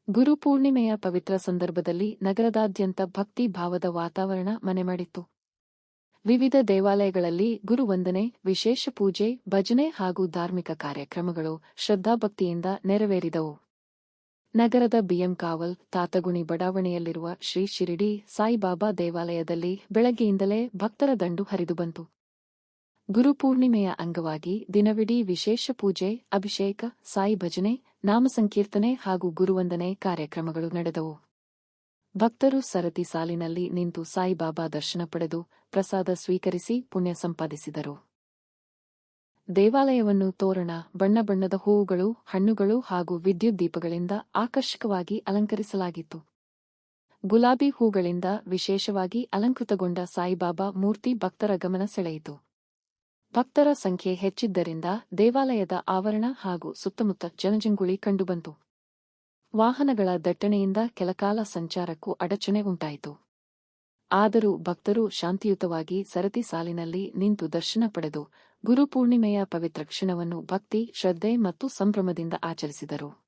ಗುರುಪೂರ್ಣಿಮೆಯ ಪವಿತ್ರ ಸಂದರ್ಭದಲ್ಲಿ ನಗರದಾದ್ಯಂತ ಭಕ್ತಿ ಭಾವದ ವಾತಾವರಣ ಮನೆಮಾಡಿತ್ತು. ವಿವಿಧ ದೇವಾಲಯಗಳಲ್ಲಿ ಗುರುವಂದನೆ, ವಿಶೇಷ ಪೂಜೆ, ಭಜನೆ ಹಾಗೂ ಧಾರ್ಮಿಕ ಕಾರ್ಯಕ್ರಮಗಳು ಶ್ರದ್ಧಾಭಕ್ತಿಯಿಂದ ನೆರವೇರಿದವು. ನಗರದ ಬಿಎಂ ಕಾವಲ್, ತಾತಗುಣಿ ಬಡಾವಣೆಯಲ್ಲಿರುವ ಶ್ರೀ ಶಿರಿಡಿ ಸಾಯಿಬಾಬಾ ದೇವಾಲಯದಲ್ಲಿ ಬೆಳಗ್ಗೆಯಿಂದಲೇ ಭಕ್ತರ ದಂಡು ಹರಿದುಬಂತು. ಗುರುಪೂರ್ಣಿಮೆಯ ಅಂಗವಾಗಿ ದಿನವಿಡೀ ವಿಶೇಷ ಪೂಜೆ, ಅಭಿಷೇಕ, ಸಾಯಿ ಭಜನೆ, ನಾಮಸಂಕೀರ್ತನೆ ಹಾಗೂ ಗುರುವಂದನೆ ಕಾರ್ಯಕ್ರಮಗಳು ನಡೆದವು. ಭಕ್ತರು ಸರತಿ ಸಾಲಿನಲ್ಲಿ ನಿಂತು ಸಾಯಿಬಾಬಾ ದರ್ಶನ ಪಡೆದು ಪ್ರಸಾದ ಸ್ವೀಕರಿಸಿ ಪುಣ್ಯ ಸಂಪಾದಿಸಿದರು. ದೇವಾಲಯವನ್ನು ತೋರಣ, ಬಣ್ಣ ಬಣ್ಣದ ಹೂವುಗಳು, ಹಣ್ಣುಗಳು ಹಾಗೂ ವಿದ್ಯುತ್ ದೀಪಗಳಿಂದ ಆಕರ್ಷಕವಾಗಿ ಅಲಂಕರಿಸಲಾಗಿತ್ತು. ಗುಲಾಬಿ ಹೂಗಳಿಂದ ವಿಶೇಷವಾಗಿ ಅಲಂಕೃತಗೊಂಡ ಸಾಯಿಬಾಬಾ ಮೂರ್ತಿ ಭಕ್ತರ ಗಮನ ಸೆಳೆಯಿತು. ಭಕ್ತರ ಸಂಖ್ಯೆ ಹೆಚ್ಚಿದ್ದರಿಂದ ದೇವಾಲಯದ ಆವರಣ ಹಾಗೂ ಸುತ್ತಮುತ್ತ ಜನಜಂಗುಳಿ ಕಂಡುಬಂತು. ವಾಹನಗಳ ದಟ್ಟಣೆಯಿಂದ ಕೆಲಕಾಲ ಸಂಚಾರಕ್ಕೂ ಅಡಚಣೆ ಉಂಟಾಯಿತು. ಆದರೂ ಭಕ್ತರು ಶಾಂತಿಯುತವಾಗಿ ಸರತಿ ಸಾಲಿನಲ್ಲಿ ನಿಂತು ದರ್ಶನ ಪಡೆದು ಗುರುಪೂರ್ಣಿಮೆಯ ಪವಿತ್ರ ಕ್ಷಣವನ್ನು ಭಕ್ತಿ, ಶ್ರದ್ಧೆ ಮತ್ತು ಸಂಭ್ರಮದಿಂದ ಆಚರಿಸಿದರು.